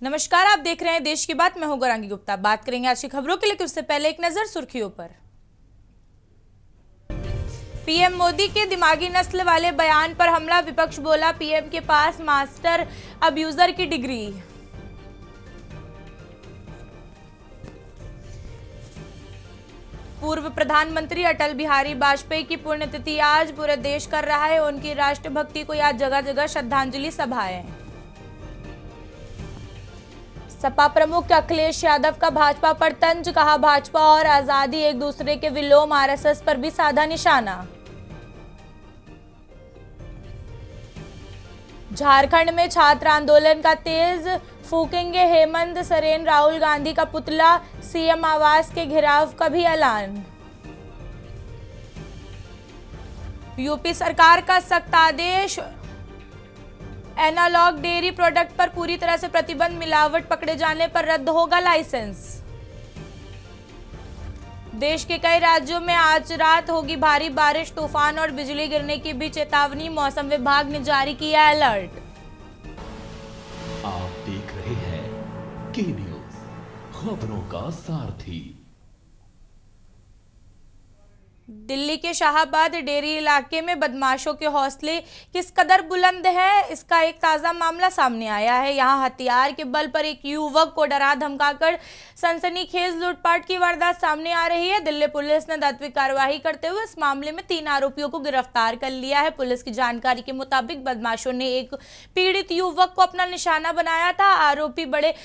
नमस्कार, आप देख रहे हैं देश की बात। मैं हूं गौरांगी गुप्ता। बात करेंगे आज की खबरों के लिए, उससे पहले एक नजर सुर्खियों पर। पीएम मोदी के दिमागी नस्ल वाले बयान पर हमला, विपक्ष बोला पीएम के पास मास्टर अब्यूजर की डिग्री। पूर्व प्रधानमंत्री अटल बिहारी वाजपेयी की पुण्यतिथि आज, पूरे देश कर रहा है उनकी राष्ट्रभक्ति को याद, जगह जगह श्रद्धांजलि सभाएं। सपा प्रमुख अखिलेश यादव का भाजपा पर तंज, कहा भाजपा और आजादी एक दूसरे के विलोम, आरएसएस पर भी साधा निशाना। झारखंड में छात्र आंदोलन का तेज, फूकेंगे हेमंत सोरेन, राहुल गांधी का पुतला, सीएम आवास के घेराव का भी ऐलान। यूपी सरकार का सख्त आदेश, एनालॉग डेयरी प्रोडक्ट पर पूरी तरह से प्रतिबंध, मिलावट पकड़े जाने पर रद्द होगा लाइसेंस। देश के कई राज्यों में आज रात होगी भारी बारिश, तूफान और बिजली गिरने की भी चेतावनी, मौसम विभाग ने जारी किया अलर्ट। आप देख रहे हैं के न्यूज, खबरों का सारथी। दिल्ली के शाहबाद डेयरी इलाके में बदमाशों के हौसले किस कदर बुलंद है, इसका एक ताजा मामला सामने आया है। यहां हथियार के बल पर एक युवक को डरा धमकाकर सनसनीखेज लूटपाट की वारदात सामने आ रही है। दिल्ली पुलिस ने तात्विक कार्रवाई करते हुए इस मामले में 3 आरोपियों को गिरफ्तार कर लिया है। पुलिस की जानकारी के मुताबिक बदमाशों ने एक पीड़ित युवक को अपना निशाना बनाया था। आरोपी बड़े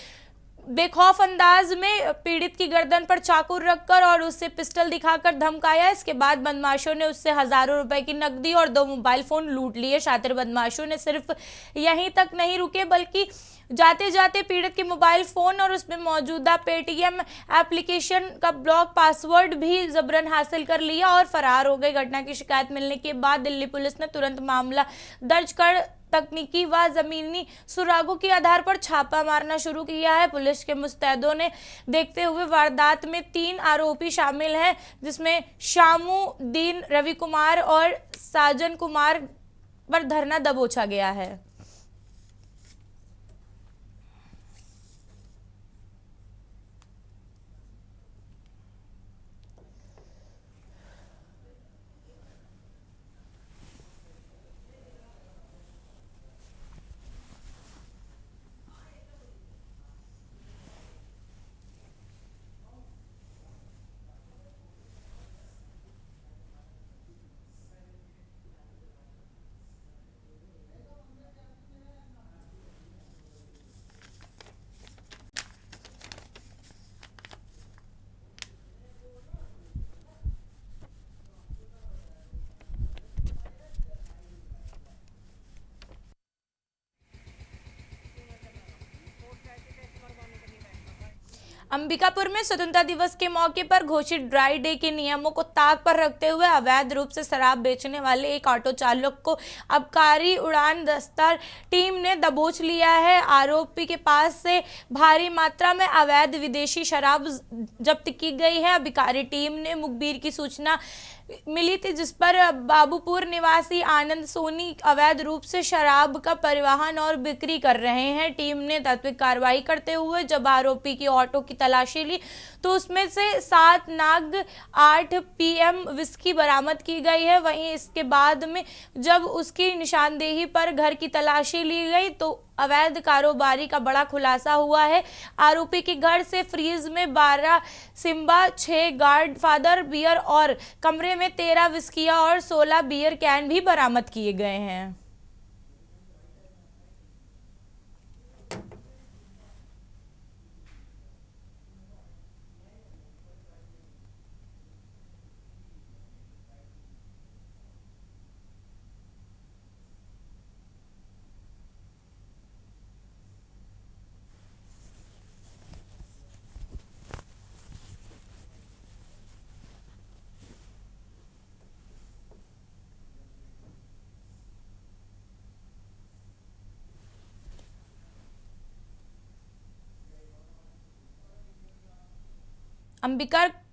बेखौफ अंदाज में पीड़ित की गर्दन पर चाकू रखकर और उससे पिस्टल दिखाकर धमकाया। इसके बाद बदमाशों ने उससे हजारों रुपए की नकदी और 2 मोबाइल फोन लूट लिए। शातिर बदमाशों ने सिर्फ यहीं तक नहीं रुके, बल्कि जाते जाते पीड़ित के मोबाइल फोन और उसमें मौजूदा पेटीएम एप्लीकेशन का ब्लॉक पासवर्ड भी जबरन हासिल कर लिया और फरार हो गए। घटना की शिकायत मिलने के बाद दिल्ली पुलिस ने तुरंत मामला दर्ज कर तकनीकी व जमीनी सुरागों के आधार पर छापा मारना शुरू किया है। पुलिस के मुस्तैदों ने देखते हुए वारदात में 3 आरोपी शामिल हैं, जिसमें शामुद्दीन, रवि कुमार और साजन कुमार पर धरना दबोचा गया है। अंबिकापुर में स्वतंत्रता दिवस के मौके पर घोषित ड्राई डे के नियमों को ताक पर रखते हुए अवैध रूप से शराब बेचने वाले एक ऑटो चालक को आबकारी उड़ान दस्ता टीम ने दबोच लिया है। आरोपी के पास से भारी मात्रा में अवैध विदेशी शराब जब्त की गई है। आबकारी टीम ने मुखबिर की सूचना मिली थी, जिस पर बाबूपुर निवासी आनंद सोनी अवैध रूप से शराब का परिवहन और बिक्री कर रहे हैं। टीम ने तात्विक कार्रवाई करते हुए जब आरोपी की ऑटो की तलाशी ली तो उसमें से 7 नाग 8 पीएम विस्की बरामद की गई है। वहीं इसके बाद में जब उसकी निशानदेही पर घर की तलाशी ली गई तो अवैध कारोबारी का बड़ा खुलासा हुआ है। आरोपी के घर से फ्रीज में 12 सिम्बा, 6 गॉड फादर बियर और कमरे में 13 विस्किया और 16 बियर कैन भी बरामद किए गए हैं।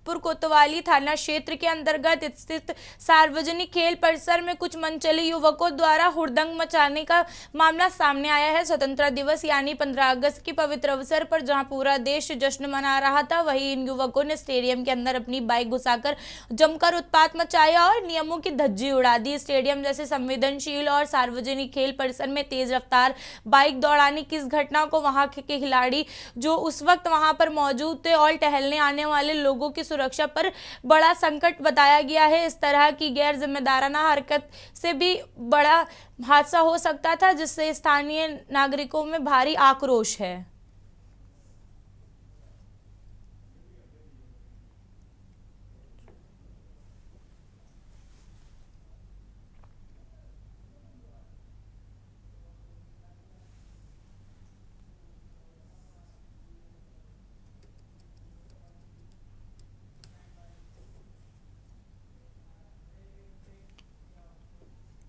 भरतपुर कोतवाली थाना क्षेत्र के अंतर्गत स्थित सार्वजनिक खेल परिसर में कुछ मनचले युवकों द्वारा हुड़दंग मचाने का मामला सामने आया है। स्वतंत्रता दिवस यानी 15 अगस्त के पवित्र अवसर पर जहां पूरा देश जश्न मना रहा था, वहीं इन युवकों ने स्टेडियम के अंदर अपनी बाइक घुसाकर जमकर उत्पात मचाया और नियमों की धज्जी उड़ा दी। स्टेडियम जैसे संवेदनशील और सार्वजनिक खेल परिसर में तेज रफ्तार बाइक दौड़ाने की इस घटना को वहां के खिलाड़ी जो उस वक्त वहां पर मौजूद थे और टहलने आने वाले लोगों की सुरक्षा पर बड़ा संकट बताया गया है। इस तरह की गैर जिम्मेदाराना हरकत से भी बड़ा हादसा हो सकता था, जिससे स्थानीय नागरिकों में भारी आक्रोश है।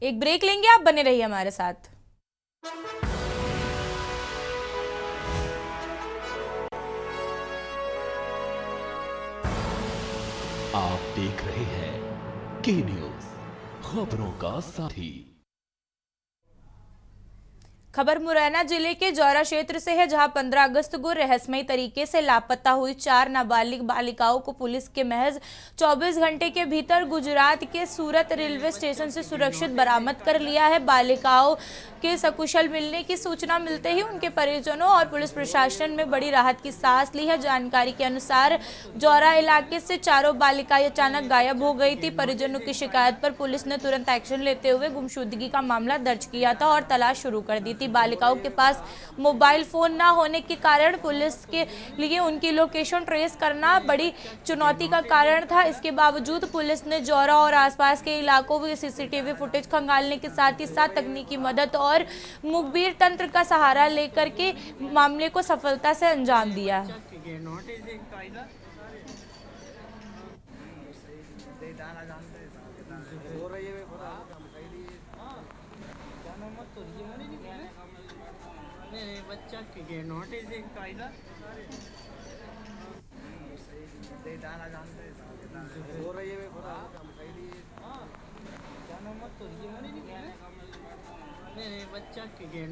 एक ब्रेक लेंगे, आप बने रहिए हमारे साथ। आप देख रहे हैं के न्यूज, खबरों का साथी। खबर मुरैना जिले के जौरा क्षेत्र से है, जहां 15 अगस्त को रहस्यमयी तरीके से लापता हुई 4 नाबालिग बालिकाओं को पुलिस के महज 24 घंटे के भीतर गुजरात के सूरत रेलवे स्टेशन से सुरक्षित बरामद कर लिया है। बालिकाओं के सकुशल मिलने की सूचना मिलते ही उनके परिजनों और पुलिस प्रशासन में बड़ी राहत की सांस ली है। जानकारी के अनुसार जौरा इलाके से चारों बालिकाएं अचानक गायब हो गई थी। परिजनों की शिकायत पर पुलिस ने तुरंत एक्शन लेते हुए गुमशुदगी का मामला दर्ज किया था और तलाश शुरू कर दी थी। बालिकाओं के पास मोबाइल फोन न होने के कारण पुलिस के लिए उनकी लोकेशन ट्रेस करना बड़ी चुनौती का कारण था। इसके बावजूद पुलिस ने जौरा और आसपास के इलाकों में सीसीटीवी फुटेज खंगालने के साथ ही साथ तकनीकी मदद और मुखबिर तंत्र का सहारा लेकर के मामले को सफलता से अंजाम दिया। बच्चा के नोटिस एक कायदा दे दाना जानते हो रही है पूरा जानो मत तो ये मनी नहीं बच्चा के नोटिस एक कायदा दे दाना जानते हो रही है पूरा जानो मत तो ये मनी नहीं बच्चा के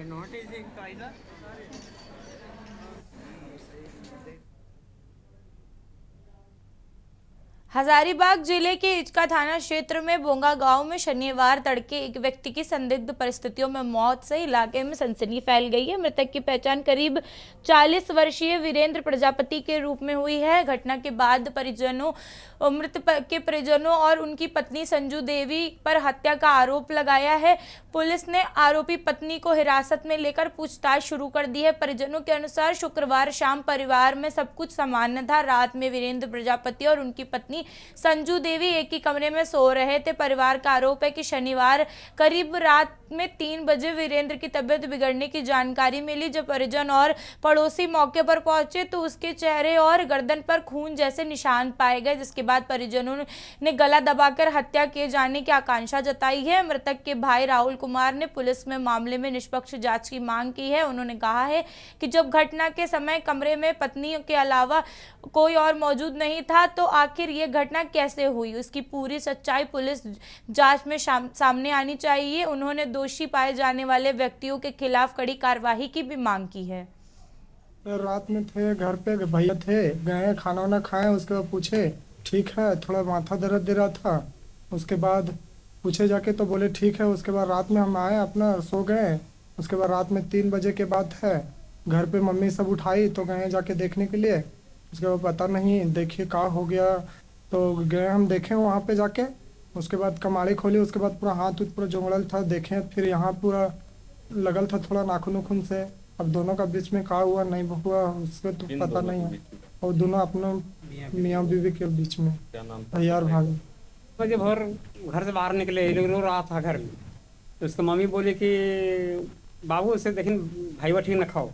नोटिस एक कायदा। हजारीबाग जिले के इचका थाना क्षेत्र में बोंगा गांव में शनिवार तड़के एक व्यक्ति की संदिग्ध परिस्थितियों में मौत से इलाके में सनसनी फैल गई है। मृतक की पहचान करीब 40 वर्षीय वीरेंद्र प्रजापति के रूप में हुई है। घटना के बाद मृत के परिजनों और उनकी पत्नी संजू देवी पर हत्या का आरोप लगाया है। पुलिस ने आरोपी पत्नी को हिरासत में लेकर पूछताछ शुरू कर दी है। परिजनों के अनुसार शुक्रवार शाम परिवार में सब कुछ सामान्य था। रात में वीरेंद्र प्रजापति और उनकी पत्नी संजू देवी एक ही कमरे में सो रहे थे। परिवार का आरोप है कि शनिवार करीब रात में 3 बजे वीरेंद्र की तबीयत बिगड़ने की जानकारी मिली। जब परिजन और पड़ोसी मौके पर पहुंचे तो उसके चेहरे और गर्दन पर खून जैसे निशान पाए गए, जिसके बाद परिजनों ने गला दबाकर हत्या किए जाने की आकांक्षा जताई है। मृतक के भाई राहुल कुमार ने पुलिस में मामले में निष्पक्ष जांच की मांग की है। उन्होंने कहा है कि जब घटना के समय कमरे में पत्नी के अलावा कोई और मौजूद नहीं था तो आखिर ये घटना कैसे हुई, उसकी पूरी सच्चाई पुलिस जांच में सामने आनी चाहिए। उन्होंने दोषी पाए जाने वाले व्यक्तियों के खिलाफ कड़ी कार्रवाई की भी मांग की है। रात में थे घर पे, भैया थे, गए खाना वाना खाए, उसके बाद पूछे ठीक है, थोड़ा माथा दर्द दे रहा था। उसके बाद पूछे जाके तो बोले ठीक है। उसके बाद रात में हम आए, अपना सो गए। उसके बाद रात में 3 बजे के बाद है घर पे मम्मी सब उठाई तो गए जाके देखने के लिए। उसके बाद पता नहीं, देखिए क्या हो गया, तो गए हम देखें वहाँ पे जाके। उसके बाद कमाड़ी खोली, उसके बाद पूरा हाथ पूरा जोड़ल था, देखें फिर यहाँ पूरा लगल था थोड़ा नाखून उखून से। अब दोनों का बीच में क्या हुआ नहीं हुआ उसको तो पता नहीं है। और दोनों अपना मियाँ बीवी के बीच में यार भाग बजे भर घर से बाहर निकले, ये लोग रो रहा था घर में। तो उसकी मम्मी बोली कि बाबू उसे देखें भाई ठीक न खाओ।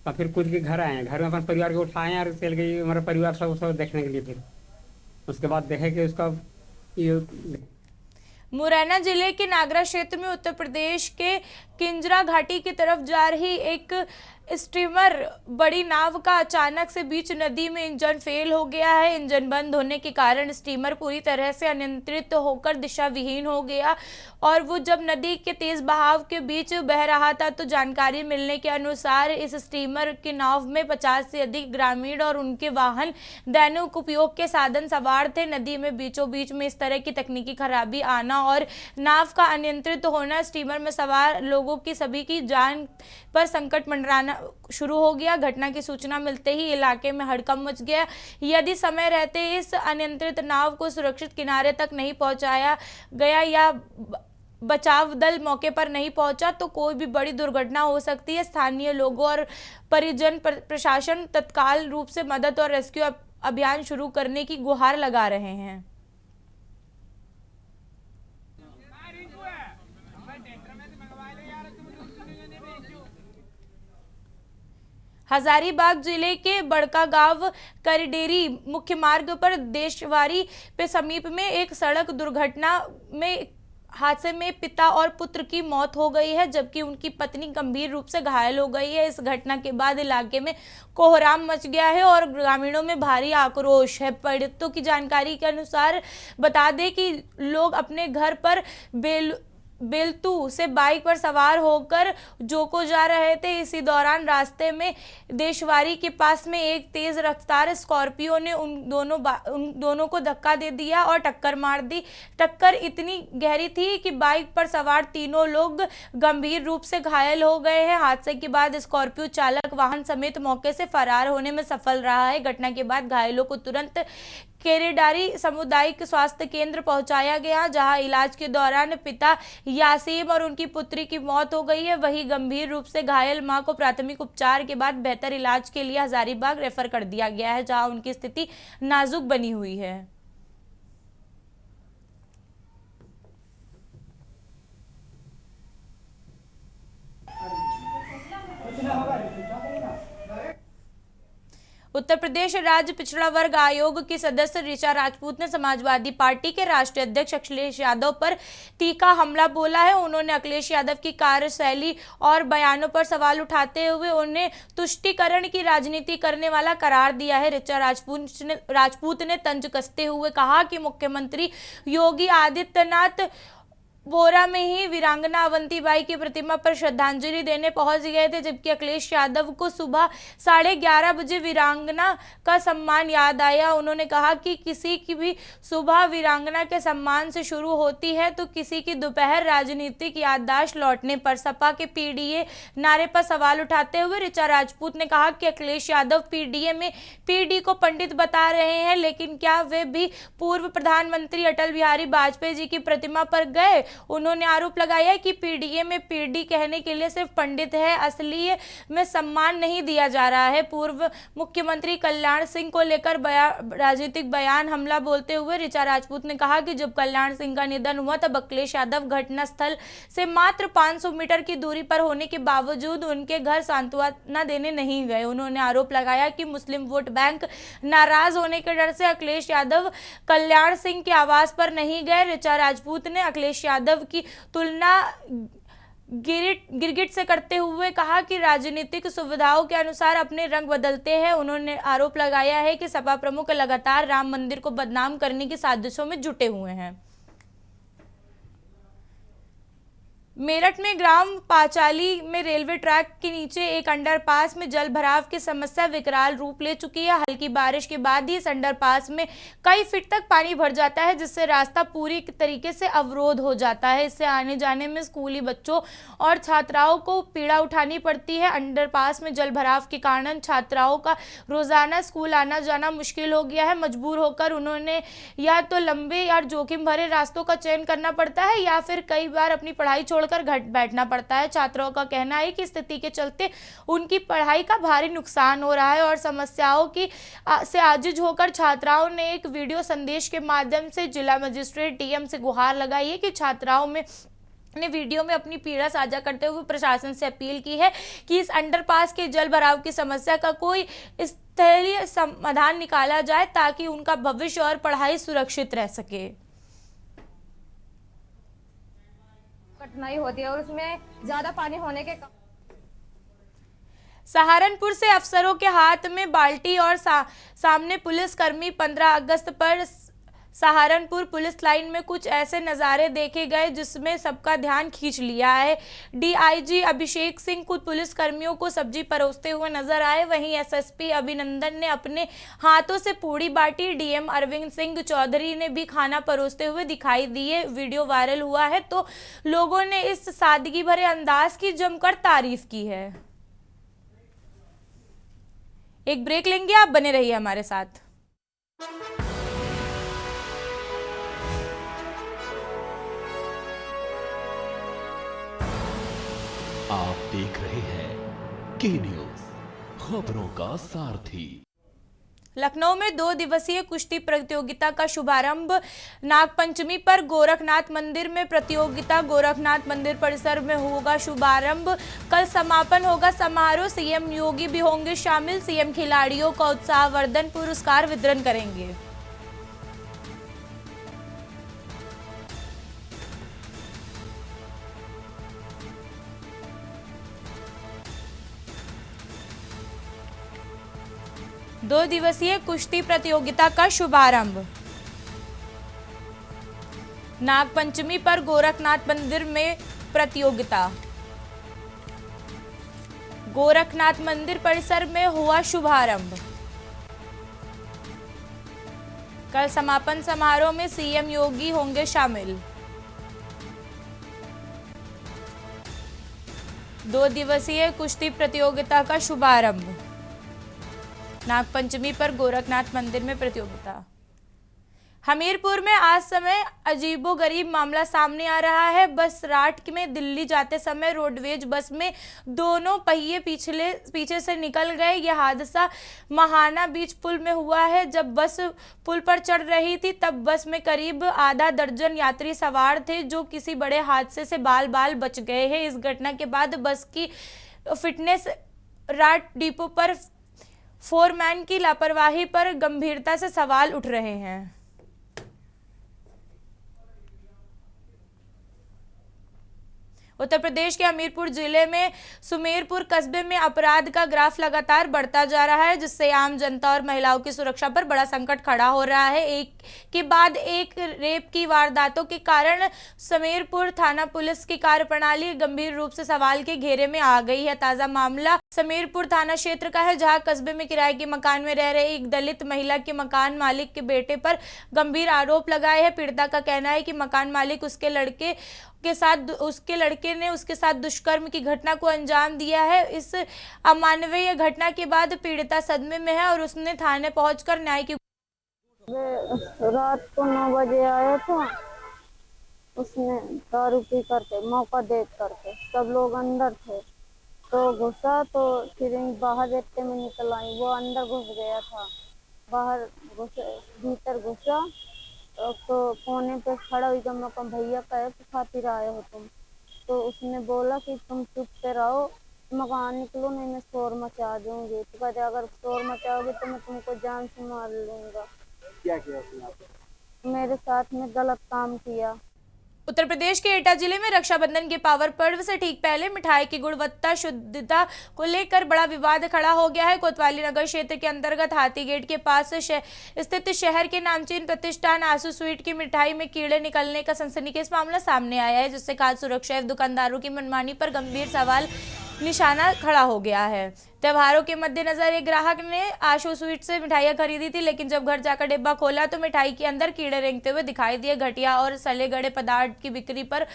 तो फिर कूद के घर आए, घर में अपने परिवार को उठाए और चल गई हमारा परिवार सब देखने के लिए। फिर उसके बाद देखे कि उसका ये मुरैना जिले के नागरा क्षेत्र में उत्तर प्रदेश के किंजरा घाटी की तरफ जा रही एक स्टीमर बड़ी नाव का अचानक से बीच नदी में इंजन फेल हो गया है। इंजन बंद होने के कारण स्टीमर पूरी तरह से अनियंत्रित होकर दिशा विहीन हो गया और वो जब नदी के तेज बहाव के बीच बह रहा था तो जानकारी मिलने के अनुसार इस स्टीमर के नाव में 50 से अधिक ग्रामीण और उनके वाहन दैनिक उपयोग के साधन सवार थे। नदी में बीचों बीच में इस तरह की तकनीकी खराबी आना और नाव का अनियंत्रित होना स्टीमर में सवार लोगों की सभी की जान पर संकट मंडराना शुरू हो गया। घटना की सूचना मिलते ही इलाके में हड़कंप मच गया। यदि समय रहते इस अनियंत्रित नाव को सुरक्षित किनारे तक नहीं पहुंचाया गया या बचाव दल मौके पर नहीं पहुंचा तो कोई भी बड़ी दुर्घटना हो सकती है। स्थानीय लोगों और परिजन प्रशासन तत्काल रूप से मदद और रेस्क्यू अभियान शुरू करने की गुहार लगा रहे हैं। हजारीबाग जिले के बड़का गांव करिडेरी मुख्य मार्ग पर देशवारी पे समीप में एक सड़क दुर्घटना में हादसे में पिता और पुत्र की मौत हो गई है जबकि उनकी पत्नी गंभीर रूप से घायल हो गई है। इस घटना के बाद इलाके में कोहराम मच गया है और ग्रामीणों में भारी आक्रोश है। पीड़ितों की जानकारी के अनुसार बता दें कि लोग अपने घर पर बेलतू से बाइक पर सवार होकर जोको जा रहे थे। इसी दौरान रास्ते में देशवारी के पास में एक तेज रफ्तार स्कॉर्पियो ने उन दोनों को धक्का दे दिया और टक्कर मार दी। टक्कर इतनी गहरी थी कि बाइक पर सवार तीनों लोग गंभीर रूप से घायल हो गए हैं। हादसे के बाद स्कॉर्पियो चालक वाहन समेत मौके से फरार होने में सफल रहा है। घटना के बाद घायलों को तुरंत केरेडारी सामुदायिक स्वास्थ्य केंद्र पहुंचाया गया जहां इलाज के दौरान पिता यासीम और उनकी पुत्री की मौत हो गई है। वहीं गंभीर रूप से घायल मां को प्राथमिक उपचार के बाद बेहतर इलाज के लिए हजारीबाग रेफर कर दिया गया है जहां उनकी स्थिति नाजुक बनी हुई है। उत्तर प्रदेश राज्य पिछड़ा वर्ग आयोग की सदस्य ऋचा राजपूत ने समाजवादी पार्टी के राष्ट्रीय अध्यक्ष अखिलेश यादव पर तीखा हमला बोला है। उन्होंने अखिलेश यादव की कार्यशैली और बयानों पर सवाल उठाते हुए उन्हें तुष्टीकरण की राजनीति करने वाला करार दिया है। ऋचा राजपूत ने तंज कसते हुए कहा कि मुख्यमंत्री योगी आदित्यनाथ बोरा में ही वीरांगना अवंतीबाई की प्रतिमा पर श्रद्धांजलि देने पहुंच गए थे जबकि अखिलेश यादव को सुबह 11:30 बजे वीरांगना का सम्मान याद आया। उन्होंने कहा कि किसी की भी सुबह वीरांगना के सम्मान से शुरू होती है तो किसी की दोपहर राजनीतिक याददाश्त लौटने पर। सपा के पीडीए नारे पर सवाल उठाते हुए ऋचा राजपूत ने कहा कि अखिलेश यादव पीडीए में पीडी को पंडित बता रहे हैं लेकिन क्या वे भी पूर्व प्रधानमंत्री अटल बिहारी वाजपेयी जी की प्रतिमा पर गए। उन्होंने आरोप लगाया कि पीडीए में पीडी कहने के लिए सिर्फ पंडित है, असली में सम्मान नहीं दिया जा रहा है। पूर्व मुख्यमंत्री कल्याण सिंह को लेकर राजनीतिक बयान हमला बोलते हुए ऋचा राजपूत ने कहा कि जब कल्याण सिंह का निधन हुआ तब अखिलेश यादव घटनास्थल से मात्र 500 मीटर की दूरी पर होने के बावजूद उनके घर सांत्वना देने नहीं गए। उन्होंने आरोप लगाया कि मुस्लिम वोट बैंक नाराज होने के डर से अखिलेश यादव कल्याण सिंह के आवास पर नहीं गए। ऋचा राजपूत ने अखिलेश यादव की तुलना गिरगिट से करते हुए कहा कि राजनीतिक सुविधाओं के अनुसार अपने रंग बदलते हैं। उन्होंने आरोप लगाया है कि सपा प्रमुख लगातार राम मंदिर को बदनाम करने की साजिशों में जुटे हुए हैं। मेरठ में ग्राम पाचाली में रेलवे ट्रैक के नीचे एक अंडरपास में जल भराव की समस्या विकराल रूप ले चुकी है। हल्की बारिश के बाद ही इस अंडरपास में कई फीट तक पानी भर जाता है जिससे रास्ता पूरी तरीके से अवरोध हो जाता है। इससे आने जाने में स्कूली बच्चों और छात्राओं को पीड़ा उठानी पड़ती है। अंडरपास में जल भराव के कारण छात्राओं का रोजाना स्कूल आना जाना मुश्किल हो गया है। मजबूर होकर उन्होंने या तो लंबे या जोखिम भरे रास्तों का चयन करना पड़ता है या फिर कई बार अपनी पढ़ाई छोड़ कर घर बैठना पड़ता है। छात्रों का कहना है कि स्थिति के चलते उनकी पढ़ाई का भारी नुकसान हो रहा है और समस्याओं की से आजिज होकर छात्राओं ने एक वीडियो संदेश के माध्यम से जिला मजिस्ट्रेट डीएम से गुहार लगाई है कि छात्राओं में ने वीडियो में अपनी पीड़ा साझा करते हुए प्रशासन से अपील की है कि इस अंडरपास के जल भराव की समस्या का कोई स्थलीय समाधान निकाला जाए ताकि उनका भविष्य और पढ़ाई सुरक्षित रह सके। कठिनाई होती है और उसमें ज्यादा पानी होने के सहारनपुर से अफसरों के हाथ में बाल्टी और सामने पुलिसकर्मी। 15 अगस्त पर सहारनपुर पुलिस लाइन में कुछ ऐसे नज़ारे देखे गए जिसमें सबका ध्यान खींच लिया है। डीआईजी अभिषेक सिंह कुछ पुलिसकर्मियों को सब्जी परोसते हुए नजर आए। वहीं एसएसपी अभिनंदन ने अपने हाथों से पूड़ी बाटी। डीएम अरविंद सिंह चौधरी ने भी खाना परोसते हुए दिखाई दिए। वीडियो वायरल हुआ है तो लोगों ने इस सादगी भरे अंदाज की जमकर तारीफ की है। एक ब्रेक लेंगे, आप बने रहिए हमारे साथ। आप देख रहे हैं के न्यूज, खबरों का सारथी। लखनऊ में 2 दिवसीय कुश्ती प्रतियोगिता का शुभारंभ। नागपंचमी पर गोरखनाथ मंदिर में प्रतियोगिता। गोरखनाथ मंदिर परिसर में होगा शुभारंभ। कल समापन होगा समारोह। सीएम योगी भी होंगे शामिल। सीएम खिलाड़ियों का उत्साहवर्धन पुरस्कार वितरण करेंगे। दो दिवसीय कुश्ती प्रतियोगिता का शुभारंभ। नागपंचमी पर गोरखनाथ मंदिर में प्रतियोगिता। गोरखनाथ मंदिर परिसर में हुआ शुभारंभ। कल समापन समारोह में सीएम योगी होंगे शामिल। 2 दिवसीय कुश्ती प्रतियोगिता का शुभारंभ। नागपंचमी पर गोरखनाथ मंदिर में प्रतियोगिता। हमीरपुर में आज समय अजीबोगरीब मामला सामने आ रहा है। बस रात में दिल्ली जाते समय रोडवेज बस में दोनों पहिए पीछे से निकल गए। यह हादसा महाना बीच पुल में हुआ है। जब बस पुल पर चढ़ रही थी तब बस में करीब आधा दर्जन यात्री सवार थे जो किसी बड़े हादसे से बाल बाल बच गए हैं। इस घटना के बाद बस की फिटनेस रात डिपो पर फोरमैन की लापरवाही पर गंभीरता से सवाल उठ रहे हैं। उत्तर प्रदेश के हमीरपुर जिले में सुमेरपुर कस्बे में अपराध का ग्राफ लगातार बढ़ता जा रहा है, जिससे आम जनता और महिलाओं की सुरक्षा पर बड़ा संकट खड़ा हो रहा है। एक के बाद एक रेप की वारदातों के कारण समीरपुर थाना पुलिस की कार्यप्रणाली गंभीर रूप से सवाल के घेरे में आ गई है। ताजा मामला समीरपुर थाना क्षेत्र का है, जहां कस्बे में किराए के मकान में रह रही एक दलित महिला के मकान मालिक के बेटे पर गंभीर आरोप लगाए हैं। पीड़िता का कहना है कि मकान मालिक उसके लड़के ने उसके साथ दुष्कर्म की घटना को अंजाम दिया है। इस अमानवीय घटना के बाद पीड़िता सदमे में है और उसने थाने पहुंचकर न्याय की रात को 9 बजे आया था। उसने दारू पी करके मौका देख करके सब लोग अंदर थे तो घुसा, तो फिर बाहर देखते में निकल आई। वो अंदर घुस गया था, बाहर भीतर घुसा तो कोने पे खड़ा हुई। मैं कहा भैया कहे कि खातिर आए हो तुम? तो उसने बोला कि तुम चुप से रहो, मकान निकलो नहीं मैं शोर मचा दूंगी। तो कहते अगर शोर मचाओगे तो मैं तुमको जान से मार लूंगा। क्या किया उसने? मेरे साथ में गलत काम किया। उत्तर प्रदेश के एटा जिले में रक्षाबंधन के पावन पर्व से ठीक पहले मिठाई की गुणवत्ता शुद्धता को लेकर बड़ा विवाद खड़ा हो गया है। कोतवाली नगर क्षेत्र के अंतर्गत हाथी गेट के पास स्थित शहर के नामचीन प्रतिष्ठान आसू स्वीट की मिठाई में कीड़े निकलने का सनसनीखेज मामला सामने आया है, जिससे खाद्य सुरक्षा एवं दुकानदारों की मनमानी पर गंभीर सवाल निशाना खड़ा हो गया है। त्योहारों के मद्देनजर एक ग्राहक ने आशु स्वीट से मिठाइयां खरीदी थी, लेकिन जब घर जाकर डिब्बा खोला तो मिठाई के अंदर कीड़े रेंगते हुए दिखाई दिए। घटिया और सले गड़े पदार्थ की बिक्री पर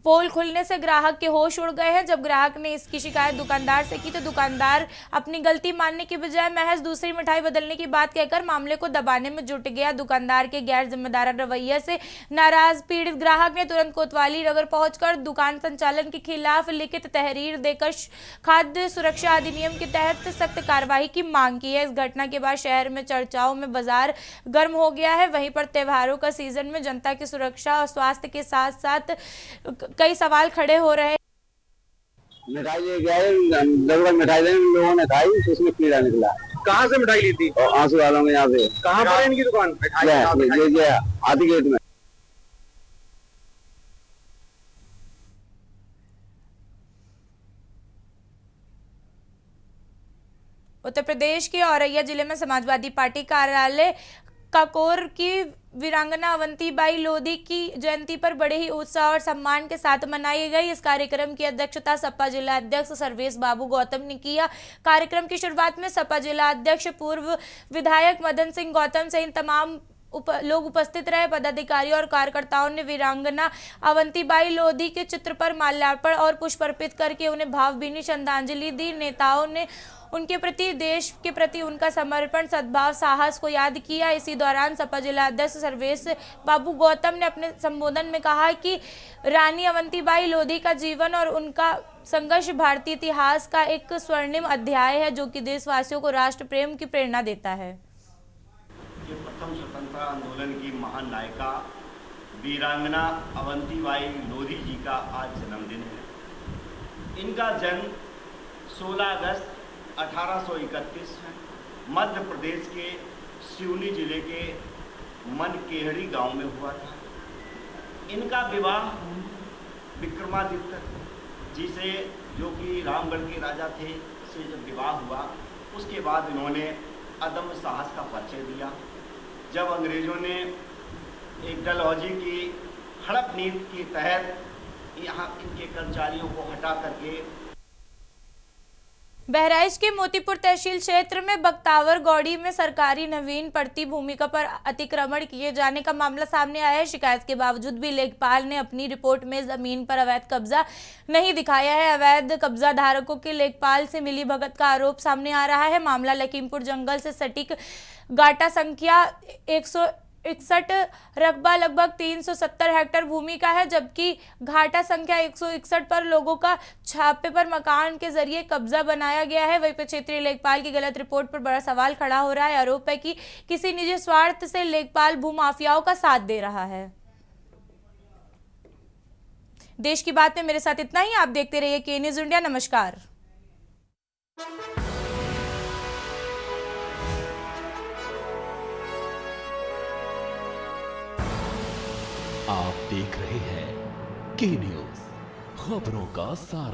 पोल खुलने से ग्राहक के होश उड़ गए हैं। जब ग्राहक ने इसकी शिकायत दुकानदार से की तो दुकानदार अपनी गलती मानने के बजाय महज दूसरी मिठाई बदलने की बात कहकर मामले को दबाने में जुट गया। दुकानदार के गैर जिम्मेदार रवैये से नाराज पीड़ित ग्राहक ने तुरंत कोतवाली नगर पहुंचकर दुकान संचालन के खिलाफ लिखित तहरीर देकर खाद्य सुरक्षा अधिनियम के तहत सख्त कार्रवाई की मांग की है। इस घटना के बाद शहर में चर्चाओं में बाजार गर्म हो गया है। वहीं पर त्योहारों का सीजन में जनता की सुरक्षा और स्वास्थ्य के साथ साथ कई सवाल खड़े हो रहे हैं। मिठाई ले गए, लगभग मिठाई लोगों ने खाई तो उसमें कीड़ा निकला। कहाँ से मिठाई ली थी? और आंसू वालों में यहाँ पे। कहाँ पर है इनकी दुकान? ये हाथी गेट में। उत्तर प्रदेश के औरैया जिले में समाजवादी पार्टी कार्यालय काकोर की वीरांगना अवंतीबाई लोधी की जयंती पर बड़े ही उत्साह और सम्मान के साथ मनाई गई। इस कार्यक्रम की अध्यक्षता सपा जिला अध्यक्ष सर्वेश बाबू गौतम ने किया। कार्यक्रम की शुरुआत में सपा जिला अध्यक्ष पूर्व विधायक मदन सिंह गौतम सहित तमाम लोग उपस्थित रहे। पदाधिकारी और कार्यकर्ताओं ने वीरांगना अवंतीबाई लोधी के चित्र पर माल्यार्पण और पुष्प अर्पित करके उन्हें भावभीनी श्रद्धांजलि दी। नेताओं ने उनके प्रति, देश के प्रति उनका समर्पण, सद्भाव, साहस को याद किया। इसी दौरान सपा जिला अध्यक्ष सर्वेश बाबू गौतम ने अपने संबोधन में कहा कि रानी अवंतीबाई लोधी का जीवन और उनका संघर्ष भारतीय इतिहास का एक स्वर्णिम अध्याय है, जो कि देशवासियों को राष्ट्र प्रेम की प्रेरणा देता है। ये प्रथम स्वतंत्रता आंदोलन की महान नायिका वीरांगना अवंतीबाई लोधी जी का आज जन्मदिन है। इनका जन्म 16 अगस्त 1831 में मध्य प्रदेश के सिवनी जिले के मनकेहड़ी गांव में हुआ था। इनका विवाह विक्रमादित्य जी से, जो कि रामगढ़ के राजा थे, से जब विवाह हुआ उसके बाद इन्होंने अदम्य साहस का परिचय दिया। जब अंग्रेजों ने एक डलहौजी की हड़प नीति के तहत यहाँ इनके कर्मचारियों को हटा करके बहराइच के मोतीपुर तहसील क्षेत्र में बख्तावर गौड़ी में सरकारी नवीन पड़ती भूमिका पर अतिक्रमण किए जाने का मामला सामने आया है। शिकायत के बावजूद भी लेखपाल ने अपनी रिपोर्ट में जमीन पर अवैध कब्जा नहीं दिखाया है। अवैध कब्जा धारकों के लेखपाल से मिली भगत का आरोप सामने आ रहा है। मामला लखीमपुर जंगल से सटीक गाटा संख्या 161 रकबा लगभग 370 हेक्टेयर भूमि का है, जबकि घाटा संख्या 161 पर लोगों का छापे पर मकान के जरिए कब्जा बनाया गया है। वहीं पर क्षेत्रीय लेखपाल की गलत रिपोर्ट पर बड़ा सवाल खड़ा हो रहा है। आरोप है कि किसी निजी स्वार्थ से लेखपाल भूमाफियाओं का साथ दे रहा है। देश की बात में मेरे साथ इतना ही। आप देखते रहिए के न्यूज़ इंडिया। नमस्कार। आप देख रहे हैं के न्यूज़, खबरों का सार।